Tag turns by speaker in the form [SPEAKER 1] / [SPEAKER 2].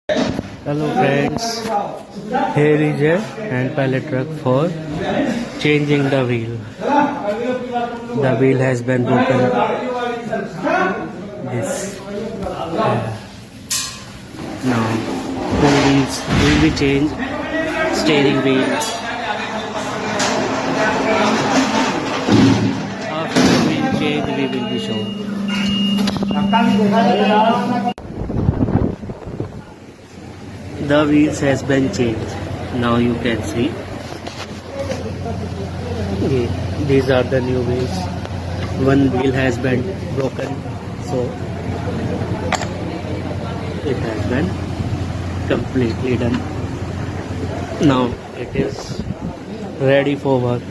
[SPEAKER 1] Hello friends, here is a hand pallet truck for changing the wheel. The wheel has been broken. This now the wheels will be changed. Steering wheel. After the wheel change, we will be shown. The wheels has been changed. Now you can see. These are the new wheels. One wheel has been broken, so it has been completely done. Now it is ready for work.